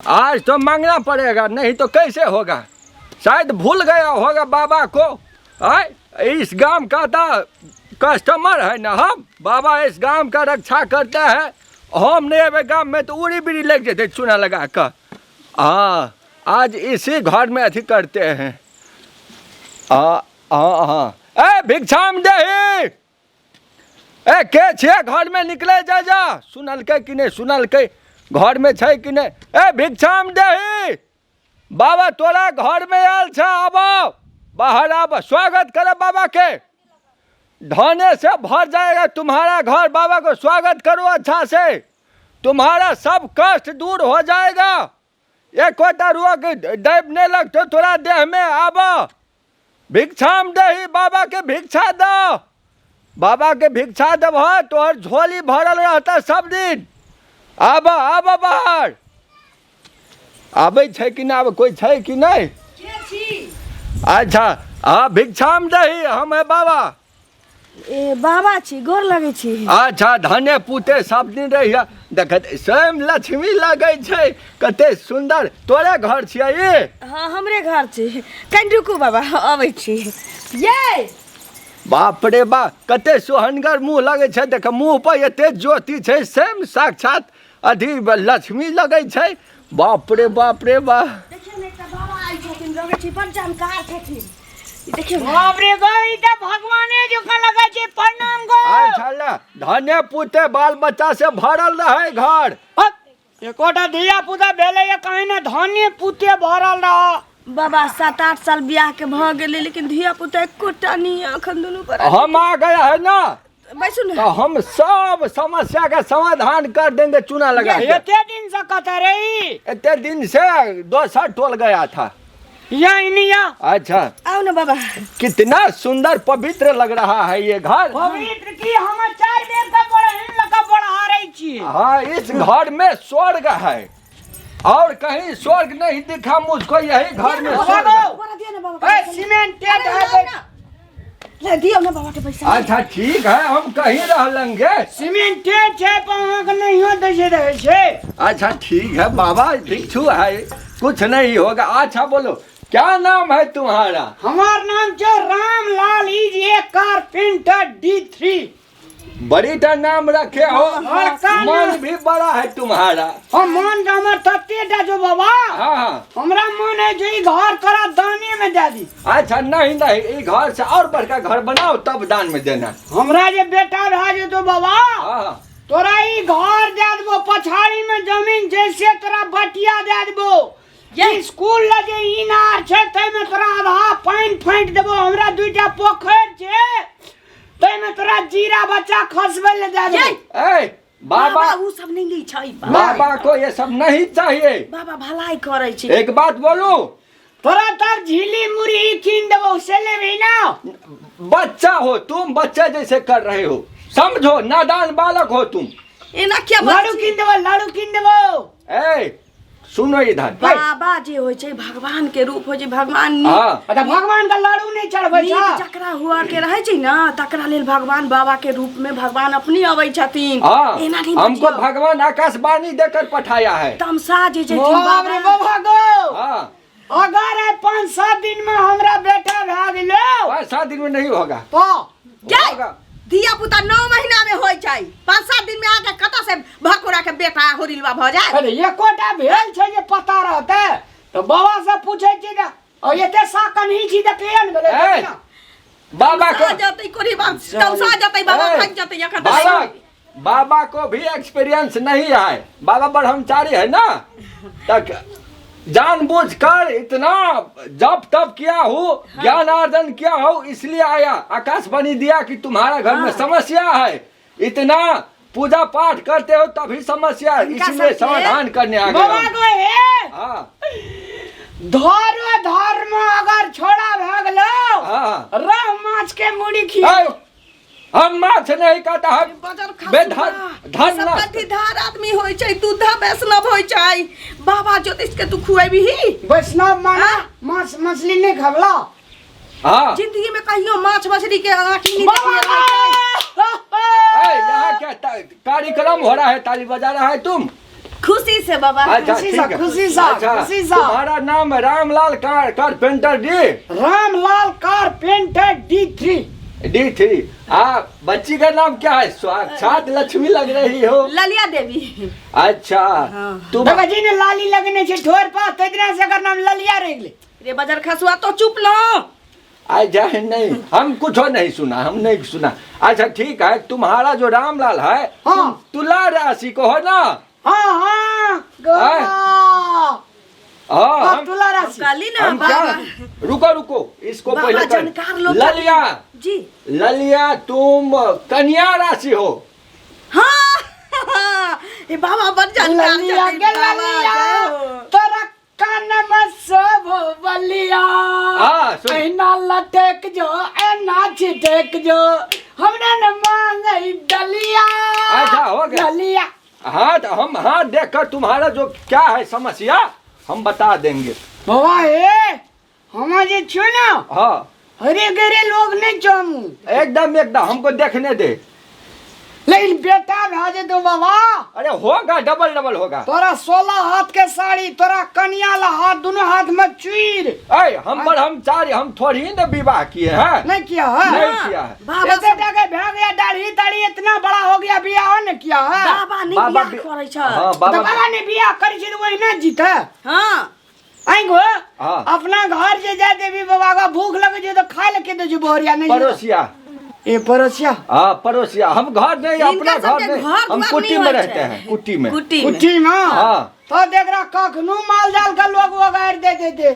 आज तो मांगना पड़ेगा, नहीं तो कैसे होगा। शायद भूल गया होगा बाबा को। इस गांव का तो कस्टमर है ना हम। बाबा इस गांव का रक्षा करते हैं। हमने गांव में तो उड़ी बिड़ी लग जाते चूना लगा कर। हाँ, आज इसी घर में अथी करते हैं। हाँ ए भिक्षाम दही ए के छे घर में निकले जा सुनल के कि नहीं, सुनल के घर में छे कि नहीं। ए भिक्षाम दही बाबा तोरा घर में आयल छे, आबो बाहर आब, स्वागत करे बाबा के। धने से भर जाएगा तुम्हारा घर। बाबा को स्वागत करो अच्छा से, तुम्हारा सब कष्ट दूर हो जाएगा। एक कोटा रुआ के दबने लगते थोड़ा देह में। आबो भिक्षाम दही बाबा के भिक्षा दो। बाबा के भिक्षा दब तोहर झोली भरल रहता सब दिन। आब आब बाहर आबै छै कि नहीं, कोई छै कि नहीं। अच्छा हाँ भिक्षाम दही हम है बाबा। ए बाबा छी, गोर लगे छी। अच्छा धने पुते सब दिन रहिया। देखत स्वयं लक्ष्मी लगे छै, कते सुंदर। तोरे घर छियै ये? हाँ हमरे घर छी। कनि रुकू बाबा, आबै छी। ये बाप रे बा, कते सुहनगर मुँह लगे छै। देख मुँह पर एते ज्योति छै, स्वयं साक्षात अथी लक्ष्मी लगे छै। बाप रे बाप रे बा। देखिए ने बाबा आई छथिन, लगे छी पंचामकार छथिन। देखिए बाप रे गो, ई त भगवाने जका लगे छै। प्रणाम गो। अच्छा ला, धने पुते बाल बच्चा से भरल रहे घर। एकोटा धिया पुता भेले या कहीं ना धन्य पुते भरल रह। बाबा 7-8 साल ब्याह के भ गेले, लेकिन धिया पुता एकोटा नहीं अखन दुनू पर। हम आ गया है ना, बैसु तो ना। हम सब समस्या का समाधान कर देंगे। चूना लगा के। एते दिन से कत रही? इतने दिन से दोसर टोल गया था। या इनिया। अच्छा आओ ना बाबा। कितना सुंदर पवित्र लग रहा है ये घर। पवित्र की हम 4 बेर का बड़ा हिन लका बढ़ा रही छी। हाँ, इस घर में स्वर्ग है और कहीं स्वर्ग नहीं दिखा मुझको। यही घर में स्वर्ग है। बोरा दिया ना बाबा। ए सीमेंटेड है। ले दियो ना बाबा के पैसा। अच्छा ठीक है, हम कहीं रह लेंगे। सीमेंटेड छै पर के नहीं हो दैसे रहे छै। अच्छा ठीक है बाबा, भिक्षु है, कुछ नहीं होगा। अच्छा बोलो क्या नाम है तुम्हारा? हमार नाम छै Ramlal, is a carpenter D3। बड़ी टा नाम रखे हो, बड़का मन भी बड़ा है तुम्हारा। हम मन हमर तते दा जो बाबा। हाँ हमरा मन है जे ई घर करा दाने में दे दी। अच्छा नहीं नहीं, ये घर से और बड़का घर बनाओ तब दान में देना। हमरा जे बेटा भए जेतो बाबा, हाँ तोरा ई घर दे देबो। पछाड़ी में जमीन जैसे तोरा बटिया दे देबो। ये स्कूल लगे इनार छै, तै में तोरा आधा पानी फाँट देबो। हमरा 2टा पोखर छै, तै में तोरा जीरा बच्चा खसबै ले दे देबो। ए बाबा, बाबा उ सब नहीं ली छै बाबा। बाबा को ये सब नहीं चाहिए। बाबा भलाई करे छी। एक बात बोलू, तोरा तर झीली मुरही कीन देबो, से लेबी ना। बच्चा हो तुम, बच्चे जैसे कर रहे हो, समझो नादान बालक हो तुम। एना क्या लाडू कीन देबो, लाडू कीन देबो। ए सुनो इधर। बाबा जे होय छै भगवान के रूप होय छै। भगवान हाँ अच्छा भगवान का लाडू नहीं चढ़बै नीक छ? जकरा हुआ के रहे छै ना, तकरा लेल भगवान बाबा के रूप में भगवान अपनी अबै छथिन। हाँ, एना नहीं हमको बचियो। भगवान आकाशवाणी देकर पठाया है। तमसा जे छै बाप रे बाबा। बाबा गो, हाँ अगर 5-7 दिन में हमरा बेटा भए गेलो 5-7 दिन में नहीं होगा। तो होगा। धिया पुता 9 महीना में होय छै। 5-7 दिन में आके कत से भकोरा के बेटा होरिलवा भ जाय। अरे एकोटा भेल छै जे पता रहते तो बाबा से पूछे छी ना। और एते साकन ही छी त केहन भेलै ए, देखिना। बाबा को जतै कोरी बाप तमसा जतै बाबा ए, भाग जतै एखन। बाबा बाबा को भी एक्सपीरियंस नहीं है। बाबा ब्रह्मचारी है ना, तक जानबूझकर इतना जप तप किया हो, ज्ञान अर्जन किया हो, इसलिए आया। आकाशवाणी दिया कि तुम्हारा घर में समस्या है, इतना पूजा पाठ करते हो तभी समस्या, इसलिए समाधान करने आ बाबा गया। गो हे हाँ धर्म अगर छोड़ा भए गेलो, हाँ रह माछ के मुड़ी खिया। ए, हम माछ नहीं खाता है। धर आदमी होय छै, दूधा वैष्णव होय छै। बाबा ज्योतिष के तू खुएबी ही। वैष्णव माना माछ मछली नहीं खबला। हाँ जिंदगी में कहियो माछ मछली के आँखी नहीं बाबा देखी है। यहाँ क्या कार्यक्रम हो रहा है? ताली बजा रहा है तुम? खुशी से बाबा। अच्छा खुशी ठीक सा, है। खुशी सा, अच्छा, खुशी सा। तुम्हारा नाम है Ramlal carpenter Ramlal carpenter D3। D3। बच्ची का नाम क्या है? साक्षात लक्ष्मी लग रही हो। ललिया देवी। अच्छा हाँ। तुम देखो जी ने लाली लगने छे ठोर पा तेदरा से अगर नाम ललिया रह गेले। रे बजर खसुआ तो चुप लो। जाए नहीं, हम कुछ नहीं सुना, हम नहीं सुना। अच्छा ठीक है, तुम्हारा जो रामलाल है हाँ। तुम तुला राशि को हो ना? हाँ हाँ गोवा। हाँ हाँ, तुला राशि। काली ना हम क्या? बाबा। रुको इसको बाबा पहले जानकार लोग। ललिया जी। ललिया तुम कन्या राशि हो। हाँ ये बाबा बन जानकार ललिया छथिन, के बाबा, ललिया जय हो। तोरा कान में सब बलिया। हाँ, सुन। ऐना लटक जो ऐना छिटक जो हमने न मांगी डलिया। अच्छा, हो गया। डलिया। हाँ तो हम हाँ देख कर तुम्हारा जो क्या है समस्या हम बता देंगे। बाबा हे हम जे छो ना हाँ हरे गरे लोग नहीं चाहूं एकदम हमको देखने दे। लेकिन बेटा भाजे तो बाबा अरे होगा, डबल डबल होगा। तोरा 16 हाथ के साड़ी तोरा कन्या ला हाथ दोनों हाथ में चुईर हम थोड़ी ना विवाह किए हैं। नहीं किया है। नहीं किया है। बाबा ऐसे जगह भाग गया दाढ़ी ताड़ी इतना बड़ा हो गया बियाह ने किया है। बाबा नहीं बाबा बियाह करै छ। हाँ तो बाबा बाबा ने बियाह करी छी तो वही ना जीते। हाँ आई गो हाँ। अपना घर जे जाए देवी बाबा का भूख लगे जे तो खाए लेके दे जो बोरिया नहीं पड़ोसिया। ए पड़ोसिया। हाँ पड़ोसिया, हम घर नहीं, इनका अपना घर सबके नहीं, घर हम दुआर कुटी नहीं में होय रहते छै। हैं, कुटी में। कुटी में। कुटी में हाँ। तो देख रहा कखनू माल जाल का लोग वगैरह दे देते।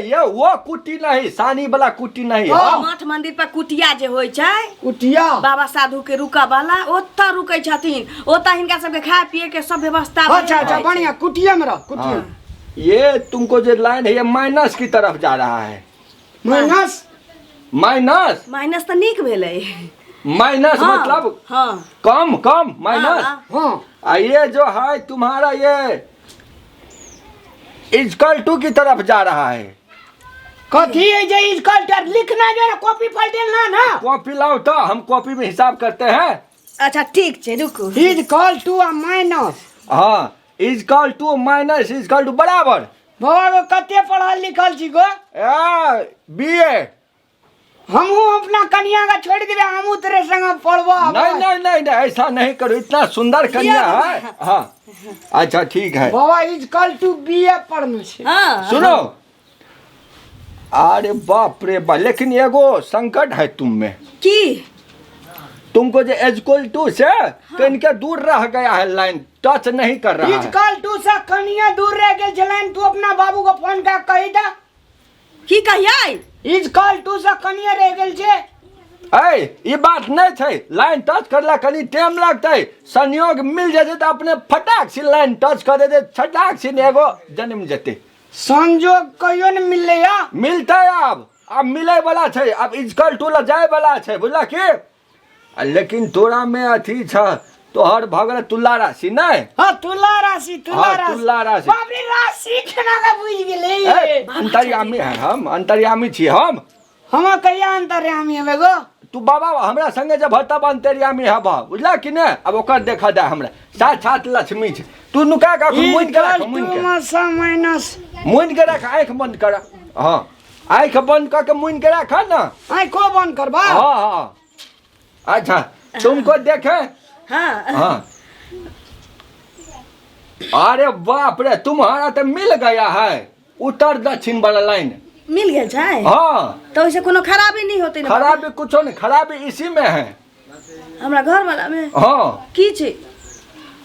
ये वो कुटी नहीं, सानी वाला कुटी नहीं। हाँ। हम मठ मंदिर पर कुटिया जे होय छै कुटिया बाबा साधु के रुका वाला ओतऽ रुकै छथिन, ओतऽ हिनका सबके खाए पिए के सब व्यवस्था अच्छा अच्छा रहै छै। बढ़िया कुटिया में रह कुटिया। हाँ। ये तुमको जो लाइन है ये माइनस की तरफ जा रहा है। माइनस माइनस माइनस तो नीक भेलै। माइनस हाँ, मतलब हाँ कम माइनस। हाँ, हाँ ये जो है तुम्हारा ये इजकल टू की तरफ जा रहा है। कथी है जे इसका लिखना जो है कॉपी पलटेना ना। कॉपी लाओ तो हम कॉपी में हिसाब करते हैं। अच्छा ठीक छै रुकू। Equal to a minus. हाँ equal to minus equal to बराबर। बाबा को कते पढ़ल लिखल छी गो। BA। हमहू अपना कन्या का छोड़ देबे हमहू तेरे संग पढ़बो। नहीं ऐसा नहीं करो, इतना सुंदर कन्या है। हाँ अच्छा ठीक है। बाबा इज कॉल टू BA पढ़नु छी। हाँ सुनो, अरे बाप रे बाप, लेकिन एगो संकट है तुम में। की तुमको जो एजकल टू से कहीं के दूर रह गया है, लाइन टच नहीं कर रहा इज है। कॉल टू से कन्या दूर रह गेल छलन। तू अपना बाबू को फोन कर कही दा की कहियै? इज कॉल टू से कन्या रह गेल छे। ये बात नहीं थे, लाइन टच करला कनी टाइम लगते, संयोग मिल जाते तो अपने फटाक से लाइन टच कर देते, फटाक से एगो जन्म जेते। संजोग कहियो न मिलले या मिलते अब मिले वाला छे, अब इजकल टू ला जाए वाला छे, बुझला की। लेकिन तोरा में अथी छ, तोहर भगल तुला राशि नहीं। हाँ तुला राशि हाँ, तुला राशि। बाप रे राशि केना का बुझ गेले। अंतर्यामी है हम, अंतर्यामी छी हम। हम कहिया अंतर्यामी हमे गो। तू बाबा हमरा संगे जब तब अंतर्यामी हब, बुझला कि ने। अब ओकर देखा जाए हमरा साक्षात लक्ष्मी छे। तू नुका का मुइन के रख, मुइन के माइनस मुइन के रख, आंख बंद कर। हाँ आंख बंद करके मुइन के रख ना। आंखों बंद करबा। हाँ अच्छा तुमको देखे। हाँ हाँ अरे बाप रे, तुम्हारा तो मिल गया है उत्तर दक्षिण वाला लाइन। मिल गेल छै। हाँ तो ऐसे कोनो खराबी नहीं होती ना? खराबी कुछ नहीं, खराबी इसी में है। हमरा घर वाला में हाँ की छै?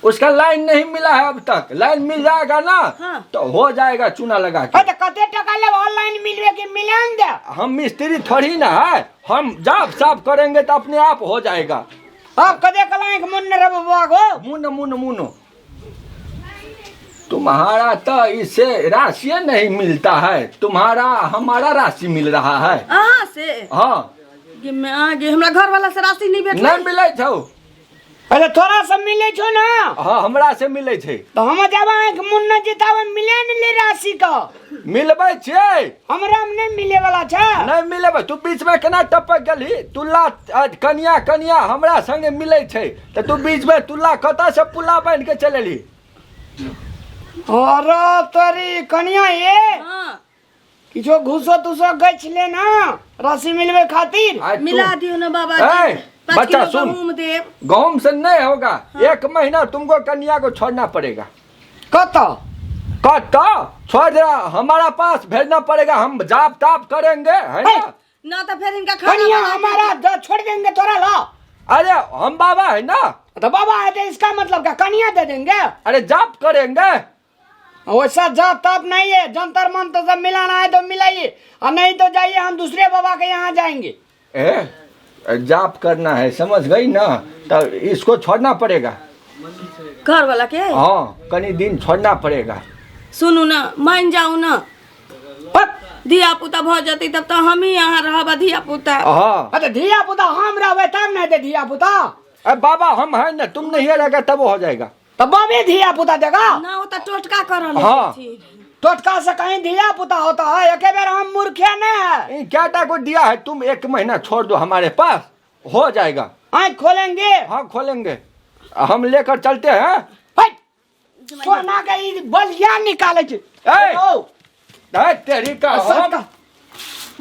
उसका लाइन नहीं मिला है अब तक, लाइन मिल जाएगा ना। हाँ। तो हो जाएगा चूना लगा के। तो कते टका ले ऑनलाइन मिलवे के मिलान दे। हम मिस्त्री थोड़ी ना है, हम जाप साफ करेंगे तो अपने आप हो जाएगा। अब कदे कलाएं के मुन्ने रे बाबा गो। मुनो तुम्हारा तो इससे राशि नहीं मिलता है, तुम्हारा हमारा राशि मिल रहा है। अहाँ से हाँ गे मैं आगे हमरा घर वाला से राशि नहीं भेटलै। नहीं मिले छो। अरे थोड़ा सा मिले छो ना। हाँ हमरा से मिले छे। तो हम जब आंख मुन्ना जितावे मिले न ले राशि का। मिलबे छे। हमरा में नहीं मिले वाला छ। नहीं मिलेबे, तू बीच में केना टपक गेली। तुला कनिया हमरा संगे मिले छे तो तू बीच में तुला कता से पुला बांध के चलेली। अरे तोरी कनिया ये हाँ किछो घुसो तुसो गछ ले ना राशि मिलवे खातिर। आज तू- मिला दियो ना बाबा ए, जी 5 बच्चा किलो सुन। गहूम देव। गहूम से नहीं होगा। 1 महीना तुमको कन्या को छोड़ना पड़ेगा। कत कत्ता छोड़ दे, हमारा पास भेजना पड़ेगा, हम जाप ताप करेंगे, है ना? ना तो फिर इनका खाना कनिया बना हमारा छोड़ देंगे तोरा ला। अरे हम बाबा है ना, तो बाबा है तो इसका मतलब क्या कनिया दे देंगे? अरे जाप करेंगे। वैसा जाप ताप नहीं है, जंतर मंतर सब मिलाना है तो मिलाइए और नहीं तो जाइए हम दूसरे बाबा के यहाँ जाएंगे। जाप करना है, समझ गई ना? तो इसको छोड़ना पड़ेगा। घर वाला के हाँ, कनी दिन छोड़ना पड़ेगा। सुनू ना, मान जाऊ ना, धिया पुता भ जती तब तो हम ही यहाँ रहब धिया पुता। हाँ, अरे धिया पुता हम रहबे तब नहीं दे धिया पुता। अरे बाबा हम हैं ना, तुम नहीं रहेगा तब वो हो जाएगा। तो बाबे धिया पुता देगा। ना होता टोटका करल। हाँ। टोटका से कहीं धिया पुता होता है, एक बेर हम मूर्खे नहीं है। ये क्या को दिया है, तुम 1 महीना छोड़ दो, हमारे पास हो जाएगा। आँख खोलेंगे। हाँ खोलेंगे, हम लेकर चलते हैं। हट! सोना के ई बलिया निकाले छे। ए! ओ, तेरी का सब हम का-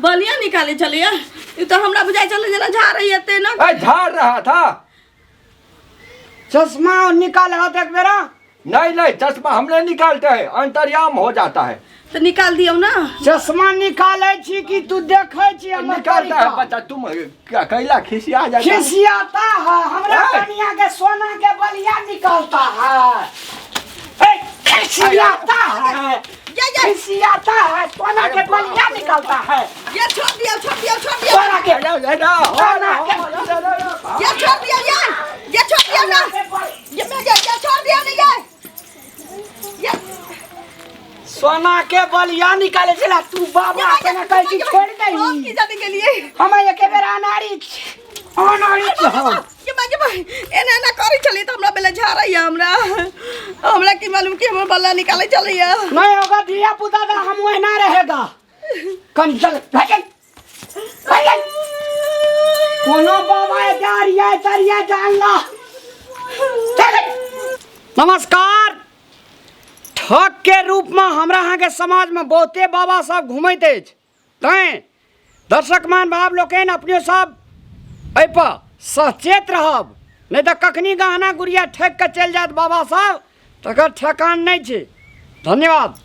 बलिया निकाले चलिए, ये तो हमरा बुझाई चले जना झा रही है ना। झाड़ रहा था। चश्मा निकाले हाथ एक बेरा। नहीं चश्मा हम नहीं निकालते हैं, अंतर्याम हो जाता है। तो निकाल दियो ना। चश्मा निकाले छी कि तू देखे छी हमर निकालता है तरीका? बच्चा, तुम क्या कैला खिसिया जाता है? खिसियाता है हमरा ए! कनिया के सोना के बलिया निकालता है। ए, खिसियाता है, खिसियाता है, सोना के बलिया निकालता है। ये छोड़ दियो सोना के अरे, सोना के ये छोड़ दियो यार, ये छोड़ दियो ना, ये मैं ये छोड़ दियो नहीं ये सोना के बलिया निकाले चला तू बाबा अपना कह की छोड़ की दे। जाने के लिए हम एक बेर अनाड़ी हम ये भाई एने ना करी चली तो हमरा बेले झा रही है। हमरा की मालूम कि हमर बल्ला निकाले चली है। नहीं होगा धिया पुता का हम वह ना रहेगा। कंचल कोनो बाबा जारिया तरिया जान ला। नमस्कार। ठग के रूप में हमरा यहाँ के समाज में बहुते बाबा सब घूमते तैं दर्शक मान भाव लोकेन अपने सब एहि पर सचेत रहब, नहीं तो कखनी गहना गुड़िया ठेक के चल जात बाबा साहब तकर ठेकान नहीं छै। धन्यवाद।